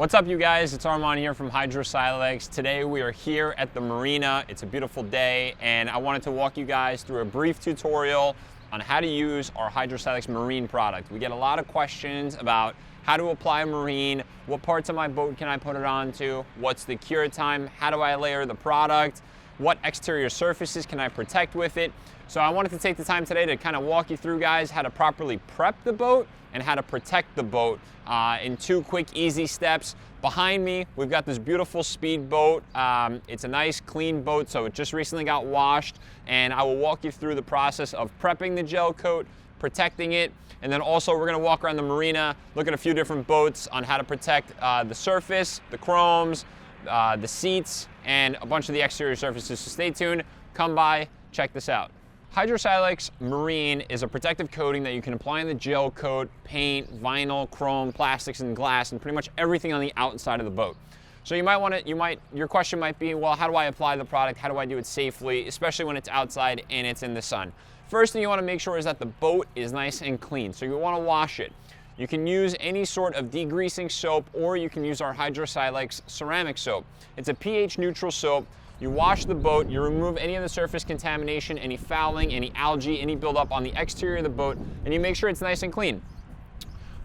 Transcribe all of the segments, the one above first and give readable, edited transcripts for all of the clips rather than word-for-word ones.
What's up, you guys? It's Armand here from Hydrosilex. Today we are here at the marina. It's a beautiful day, and I wanted to walk you guys through a brief tutorial on how to use our Hydrosilex Marine product. We get a lot of questions about how to apply a marine, what parts of my boat can I put it onto, what's the cure time, how do I layer the product, what exterior surfaces can I protect with it. So I wanted to take the time today to kind of walk you through, guys, how to properly prep the boat and how to protect the boat in 2 quick, easy steps. Behind me, we've got this beautiful speed boat. It's a nice, clean boat, so it just recently got washed, and I will walk you through the process of prepping the gel coat, protecting it, and then also we're gonna walk around the marina, look at a few different boats on how to protect the surface, the chromes, the seats, and a bunch of the exterior surfaces. So stay tuned, come by, check this out. Hydrosilex Marine is a protective coating that you can apply on the gel coat, paint, vinyl, chrome, plastics, and glass, and pretty much everything on the outside of the boat. So your question might be, well, how do I apply the product? How do I do it safely, especially when it's outside and it's in the sun? First thing you want to make sure is that the boat is nice and clean. So you want to wash it. You can use any sort of degreasing soap, or you can use our Hydrosilex ceramic soap. It's a pH neutral soap. You wash the boat, you remove any of the surface contamination, any fouling, any algae, any buildup on the exterior of the boat, and you make sure it's nice and clean.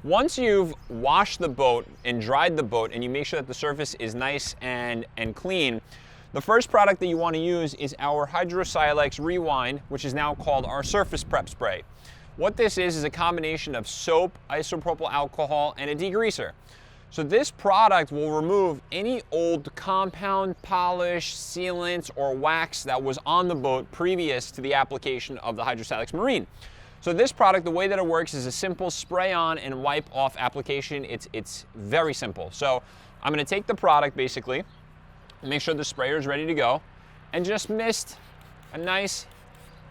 Once you've washed the boat and dried the boat, and you make sure that the surface is nice and clean, the first product that you want to use is our Hydrosilex Rewind, which is now called our Surface Prep Spray. What this is a combination of soap, isopropyl alcohol, and a degreaser. So this product will remove any old compound, polish, sealants, or wax that was on the boat previous to the application of the Hydrosilex Marine. So this product, the way that it works is a simple spray on and wipe off application. It's very simple. So I'm gonna take the product basically, make sure the sprayer is ready to go, and just mist a nice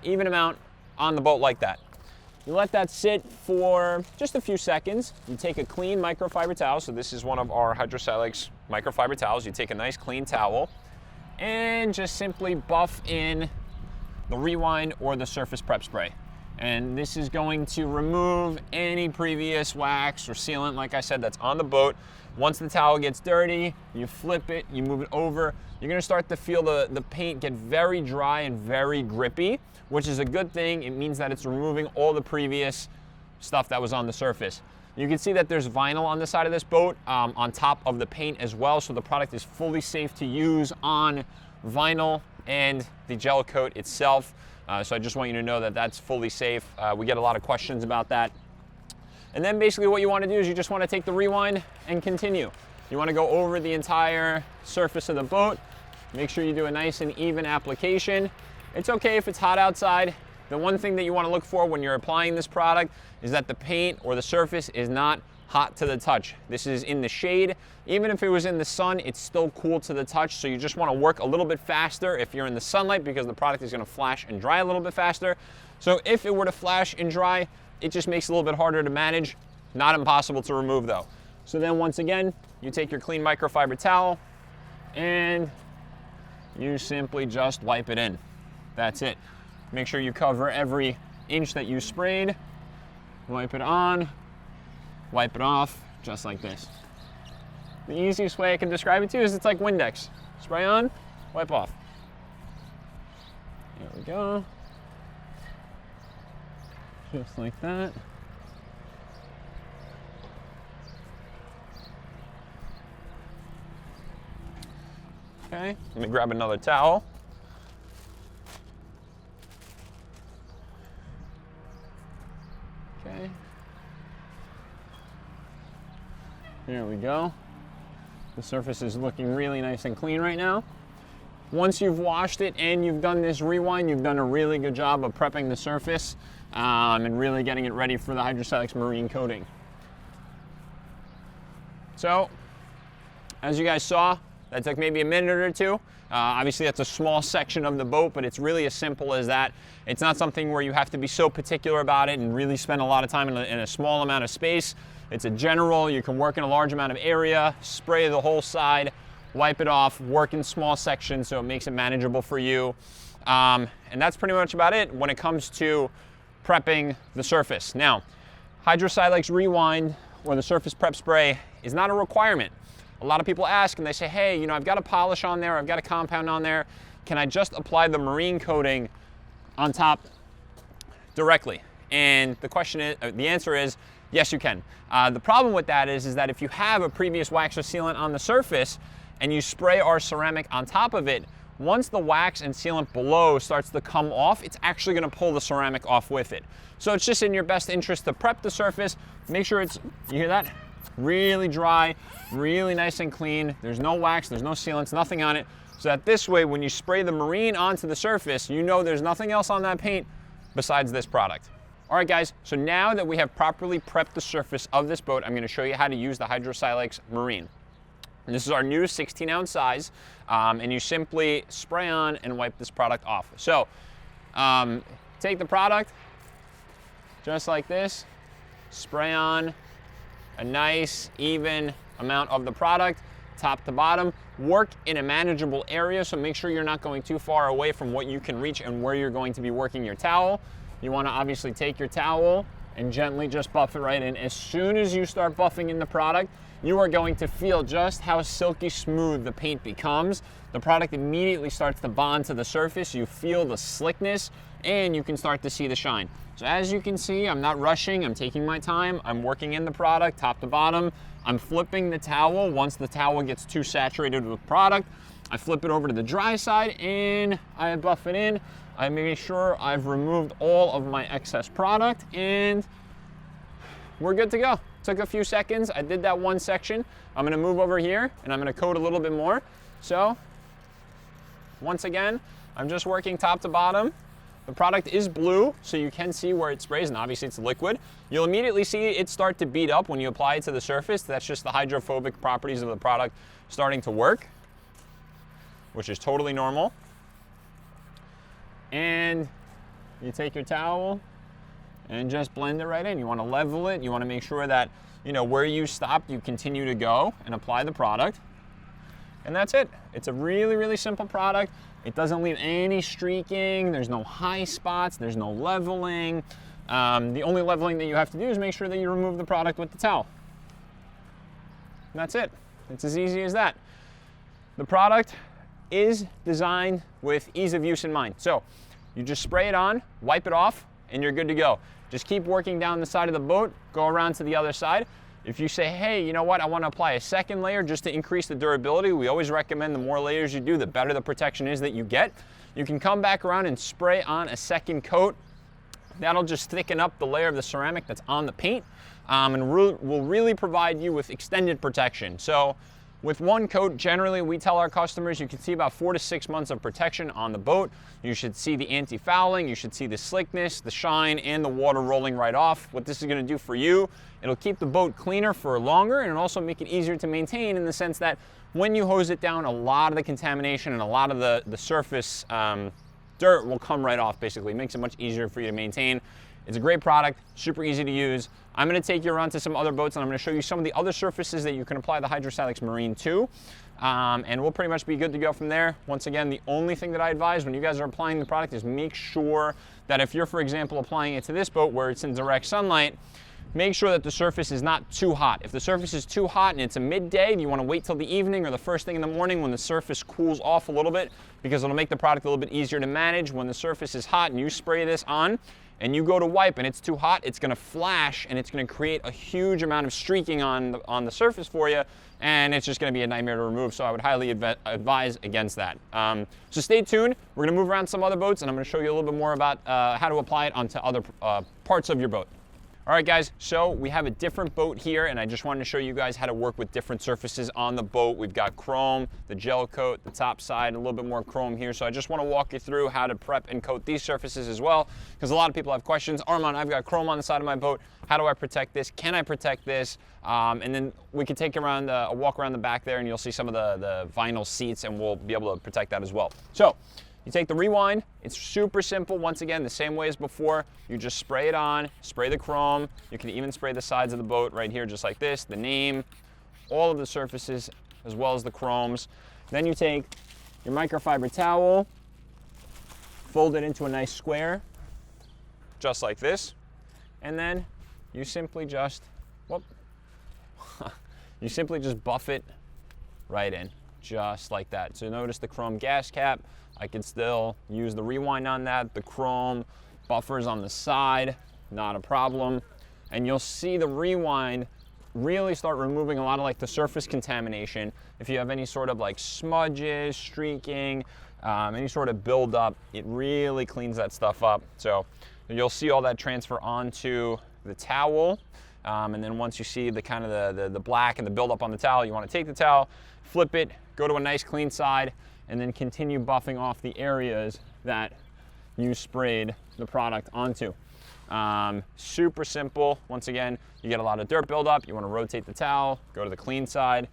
even amount on the boat like that. You let that sit for just a few seconds. You take a clean microfiber towel. So this is one of our Hydrosilex microfiber towels. You take a nice clean towel and just simply buff in the Rewind or the Surface Prep Spray. And this is going to remove any previous wax or sealant, like I said, that's on the boat. Once the towel gets dirty, you flip it, you move it over, you're gonna start to feel the paint get very dry and very grippy, which is a good thing. It means that it's removing all the previous stuff that was on the surface. You can see that there's vinyl on the side of this boat on top of the paint as well, so the product is fully safe to use on vinyl and the gel coat itself. So I just want you to know that that's fully safe. We get a lot of questions about that. And then basically what you want to do is you just want to take the Rewind and continue. You want to go over the entire surface of the boat. Make sure you do a nice and even application. It's okay if it's hot outside. The one thing that you want to look for when you're applying this product is that the paint or the surface is not hot to the touch. This is in the shade. Even if it was in the sun, it's still cool to the touch, so you just want to work a little bit faster if you're in the sunlight, because the product is going to flash and dry a little bit faster. So if it were to flash and dry, it just makes it a little bit harder to manage. Not impossible to remove though. So then once again, you take your clean microfiber towel and you simply just wipe it in. That's it. Make sure you cover every inch that you sprayed. Wipe it on, wipe it off, just like this. The easiest way I can describe it to you is it's like Windex. Spray on, wipe off. There we go. Just like that. Okay, let me grab another towel. Okay. There we go. The surface is looking really nice and clean right now. Once you've washed it and you've done this Rewind, you've done a really good job of prepping the surface and really getting it ready for the Hydrosilex Marine coating. So, as you guys saw, that took maybe a minute or two. Obviously that's a small section of the boat, but it's really as simple as that. It's not something where you have to be so particular about it and really spend a lot of time in a small amount of space. It's a general, you can work in a large amount of area, spray the whole side, wipe it off, work in small sections so it makes it manageable for you. And that's pretty much about it when it comes to prepping the surface. Now, Hydrosilex Rewind or the Surface Prep Spray is not a requirement. A lot of people ask and they say, hey, you know, I've got a polish on there, I've got a compound on there. Can I just apply the marine coating on top directly? And the answer is, yes, you can. The problem with that is that if you have a previous wax or sealant on the surface and you spray our ceramic on top of it, once the wax and sealant below starts to come off, it's actually going to pull the ceramic off with it. So it's just in your best interest to prep the surface, make sure it's, you hear that? Really dry, really nice and clean. There's no wax, there's no sealants, nothing on it. So that this way, when you spray the marine onto the surface, you know there's nothing else on that paint besides this product. All right, guys, so now that we have properly prepped the surface of this boat, I'm going to show you how to use the Hydrosilex Marine. And this is our new 16-ounce size, and you simply spray on and wipe this product off. So take the product, just like this, spray on a nice, even amount of the product, top to bottom. Work in a manageable area, so make sure you're not going too far away from what you can reach and where you're going to be working your towel. You want to obviously take your towel and gently just buff it right in. As soon as you start buffing in the product, you are going to feel just how silky smooth the paint becomes. The product immediately starts to bond to the surface. You feel the slickness and you can start to see the shine. So as you can see, I'm not rushing, I'm taking my time. I'm working in the product top to bottom. I'm flipping the towel. Once the towel gets too saturated with product, I flip it over to the dry side and I buff it in. I make sure I've removed all of my excess product and we're good to go. Took a few seconds. I did that one section. I'm gonna move over here and I'm gonna coat a little bit more. So once again, I'm just working top to bottom. The product is blue, so you can see where it sprays, and obviously it's liquid. You'll immediately see it start to bead up when you apply it to the surface. That's just the hydrophobic properties of the product starting to work, which is totally normal. And you take your towel and just blend it right in. You want to level it. You want to make sure that, you know, where you stopped, you continue to go and apply the product. And that's it. It's a really, really simple product. It doesn't leave any streaking. There's no high spots. There's no leveling. The only leveling that you have to do is make sure that you remove the product with the towel. And that's it. It's as easy as that. The product is designed with ease of use in mind. So you just spray it on, wipe it off, and you're good to go. Just keep working down the side of the boat, go around to the other side. If you say, hey, you know what, I want to apply a second layer just to increase the durability, we always recommend the more layers you do, the better the protection is that you get. You can come back around and spray on a second coat. That'll just thicken up the layer of the ceramic that's on the paint and will really provide you with extended protection. So with one coat, generally we tell our customers you can see about 4 to 6 months of protection on the boat. You should see the anti-fouling, you should see the slickness, the shine, and the water rolling right off. What this is going to do for you, it'll keep the boat cleaner for longer, and it'll also make it easier to maintain in the sense that when you hose it down, a lot of the contamination and a lot of the surface dirt will come right off, basically. It makes it much easier for you to maintain. It's a great product, super easy to use. I'm going to take you around to some other boats and I'm going to show you some of the other surfaces that you can apply the Hydrosilex Marine to. And we'll pretty much be good to go from there. Once again, the only thing that I advise when you guys are applying the product is make sure that if you're, for example, applying it to this boat where it's in direct sunlight, make sure that the surface is not too hot. If the surface is too hot and it's a midday, you want to wait till the evening or the first thing in the morning when the surface cools off a little bit, because it'll make the product a little bit easier to manage. When the surface is hot and you spray this on and you go to wipe and it's too hot, it's going to flash and it's going to create a huge amount of streaking on the surface for you, and it's just going to be a nightmare to remove. So I would highly advise against that. So stay tuned. We're going to move around some other boats and I'm going to show you a little bit more about how to apply it onto other parts of your boat. All right, guys, so we have a different boat here, and I just wanted to show you guys how to work with different surfaces on the boat. We've got chrome, the gel coat, the top side, a little bit more chrome here. So I just want to walk you through how to prep and coat these surfaces as well, because a lot of people have questions. Armand, I've got chrome on the side of my boat. How do I protect this? Can I protect this? And then we can take around a walk around the back there, and you'll see some of the vinyl seats, and we'll be able to protect that as well. So you take the rewind. It's super simple. Once again, the same way as before. You just spray it on, spray the chrome. You can even spray the sides of the boat right here just like this, the name, all of the surfaces as well as the chromes. Then you take your microfiber towel, fold it into a nice square, just like this, and then you simply just, you simply just buff it right in, just like that. So notice the chrome gas cap. I can still use the rewind on that. The chrome buffers on the side, not a problem. And you'll see the rewind really start removing a lot of like the surface contamination. If you have any sort of like smudges, streaking, any sort of buildup, it really cleans that stuff up. So you'll see all that transfer onto the towel. And then once you see the kind of the black and the buildup on the towel, you want to take the towel, flip it, go to a nice clean side, and then continue buffing off the areas that you sprayed the product onto. Super simple. Once again, you get a lot of dirt buildup, you want to rotate the towel, go to the clean side,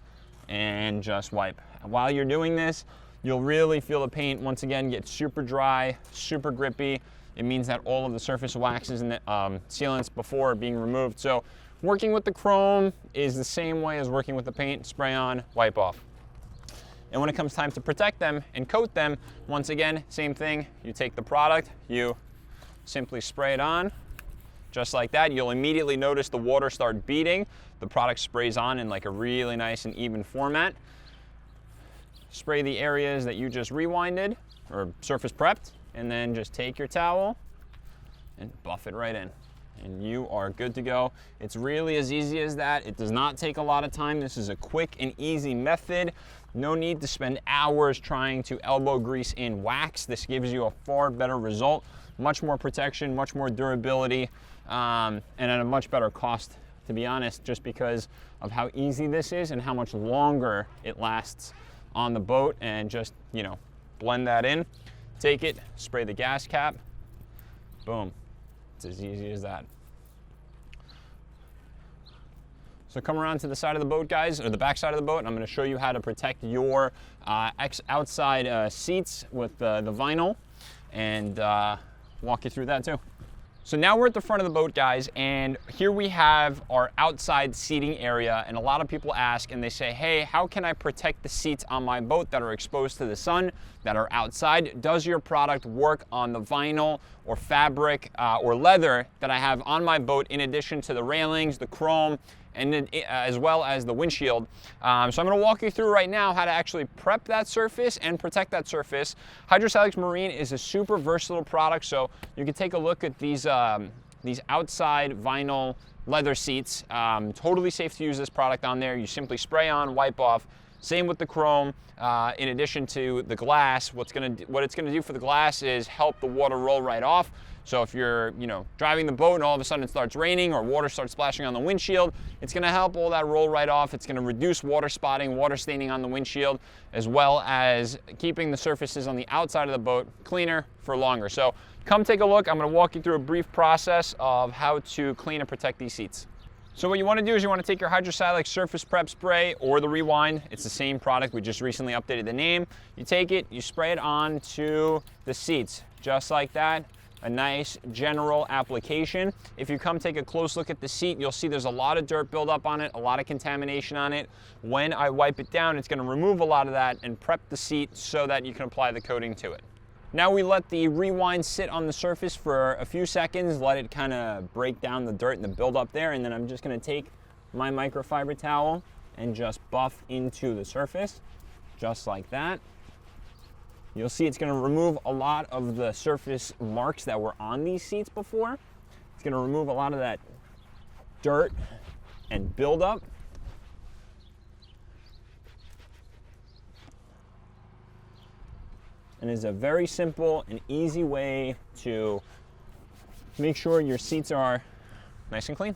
and just wipe. And while you're doing this, you'll really feel the paint once again get super dry, super grippy. It means that all of the surface waxes and sealants before are being removed. So working with the chrome is the same way as working with the paint. Spray on, wipe off. And when it comes time to protect them and coat them, once again, same thing. You take the product, you simply spray it on, just like that. You'll immediately notice the water start beading. The product sprays on in like a really nice and even format. Spray the areas that you just rewinded or surface prepped, and then just take your towel and buff it right in. And you are good to go. It's really as easy as that. It does not take a lot of time. This is a quick and easy method. No need to spend hours trying to elbow grease in wax. This gives you a far better result, much more protection, much more durability, and at a much better cost, to be honest, just because of how easy this is and how much longer it lasts on the boat. And just, you know, blend that in, take it, spray the gas cap, boom. It's as easy as that. So come around to the side of the boat, guys, or the back side of the boat, and I'm going to show you how to protect your outside seats with the vinyl, and walk you through that too. So now we're at the front of the boat, guys, and here we have our outside seating area. And a lot of people ask and they say, hey, how can I protect the seats on my boat that are exposed to the sun, that are outside? Does your product work on the vinyl or fabric or leather that I have on my boat, in addition to the railings, the chrome, and then, as well as the windshield? So I'm going to walk you through right now how to actually prep that surface and protect that surface. Hydrosilex Marine is a super versatile product, so you can take a look at these outside vinyl leather seats. Totally safe to use this product on there. You simply spray on, wipe off. Same with the chrome. In addition to the glass, what it's going to do for the glass is help the water roll right off. So if you're, driving the boat and all of a sudden it starts raining or water starts splashing on the windshield, it's going to help all that roll right off. It's going to reduce water spotting, water staining on the windshield, as well as keeping the surfaces on the outside of the boat cleaner for longer. So come take a look. I'm going to walk you through a brief process of how to clean and protect these seats. So what you want to do is you want to take your Hydrosilex Surface Prep Spray or the Rewind. It's the same product. We just recently updated the name. You take it, you spray it onto the seats, just like that. A nice general application. If you come take a close look at the seat, you'll see there's a lot of dirt buildup on it, a lot of contamination on it. When I wipe it down, it's going to remove a lot of that and prep the seat so that you can apply the coating to it. Now we let the Rewind sit on the surface for a few seconds, let it kind of break down the dirt and the buildup there, and then I'm just going to take my microfiber towel and just buff into the surface, just like that. You'll see it's going to remove a lot of the surface marks that were on these seats before. It's going to remove a lot of that dirt and buildup. And it's a very simple and easy way to make sure your seats are nice and clean.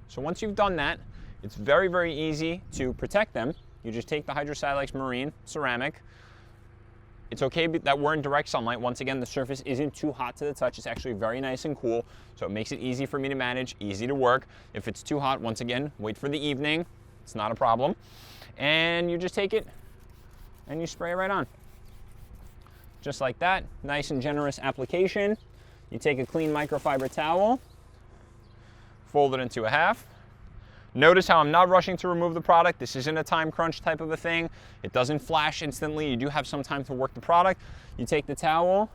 So once you've done that, it's very, very easy to protect them. You just take the Hydrosilex Marine Ceramic. It's okay that we're in direct sunlight. Once again, the surface isn't too hot to the touch. It's actually very nice and cool, so it makes it easy for me to manage, easy to work. If it's too hot, once again, wait for the evening. It's not a problem. And you just take it and you spray it right on. Just like that, nice and generous application. You take a clean microfiber towel, fold it into a half. Notice how I'm not rushing to remove the product. This isn't a time crunch type of a thing. It doesn't flash instantly. You do have some time to work the product. You take the towel,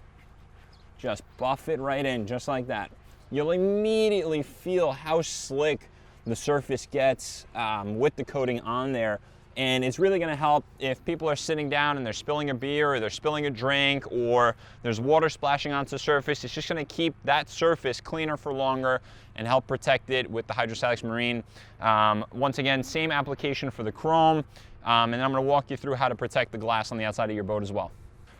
just buff it right in, just like that. You'll immediately feel how slick the surface gets with the coating on there. And it's really gonna help if people are sitting down and they're spilling a beer or they're spilling a drink or there's water splashing onto the surface. It's just gonna keep that surface cleaner for longer and help protect it with the Hydrosilex Marine. Once again, same application for the chrome. And then I'm gonna walk you through how to protect the glass on the outside of your boat as well.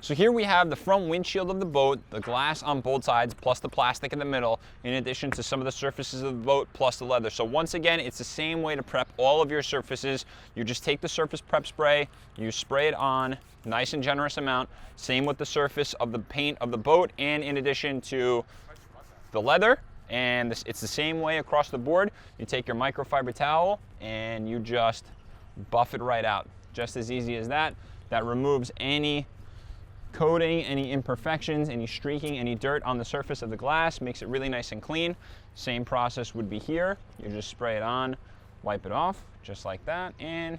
So here we have the front windshield of the boat, the glass on both sides, plus the plastic in the middle, in addition to some of the surfaces of the boat, plus the leather. So once again, it's the same way to prep all of your surfaces. You just take the surface prep spray, you spray it on, nice and generous amount. Same with the surface of the paint of the boat, and in addition to the leather. And it's the same way across the board. You take your microfiber towel and you just buff it right out. Just as easy as that. That removes any coating, any imperfections, any streaking, any dirt on the surface of the glass, makes it really nice and clean. Same process would be here. You just spray it on, wipe it off, just like that. And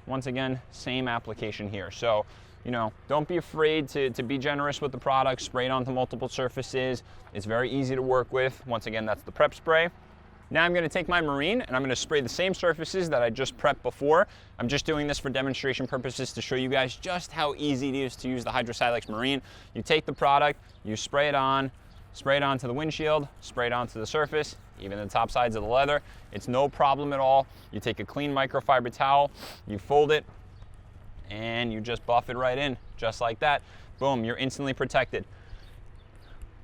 once again, same application here. So, you know, don't be afraid to be generous with the product. Spray it onto multiple surfaces. It's very easy to work with. Once again, that's the prep spray. Now I'm going to take my Marine and I'm going to spray the same surfaces that I just prepped before. I'm just doing this for demonstration purposes to show you guys just how easy it is to use the Hydrosilex Marine. You take the product, you spray it onto the windshield, spray it onto the surface, even the top sides of the leather. It's no problem at all. You take a clean microfiber towel, you fold it, and you just buff it right in, just like that. Boom, you're instantly protected.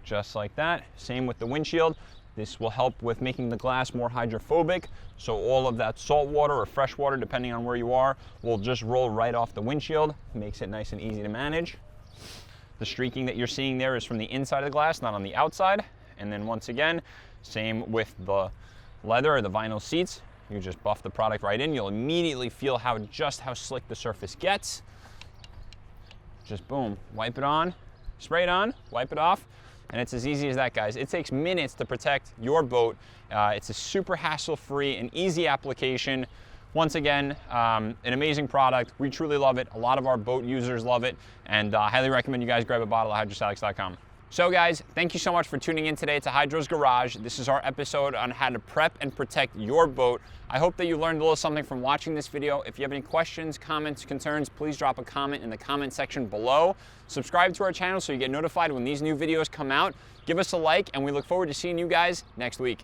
Just like that. Same with the windshield. This will help with making the glass more hydrophobic, so all of that salt water or fresh water, depending on where you are, will just roll right off the windshield. Makes it nice and easy to manage. The streaking that you're seeing there is from the inside of the glass, not on the outside. And then once again, same with the leather or the vinyl seats. You just buff the product right in. You'll immediately feel just how slick the surface gets. Just boom, wipe it on, spray it on, wipe it off. And it's as easy as that, guys. It takes minutes to protect your boat. It's a super hassle-free and easy application. Once again, an amazing product. We truly love it. A lot of our boat users love it, and I highly recommend you guys grab a bottle at hydrosilex.com. So guys, thank you so much for tuning in today to Hydro's Garage. This is our episode on how to prep and protect your boat. I hope that you learned a little something from watching this video. If you have any questions, comments, concerns, please drop a comment in the comment section below. Subscribe to our channel so you get notified when these new videos come out. Give us a like, and we look forward to seeing you guys next week.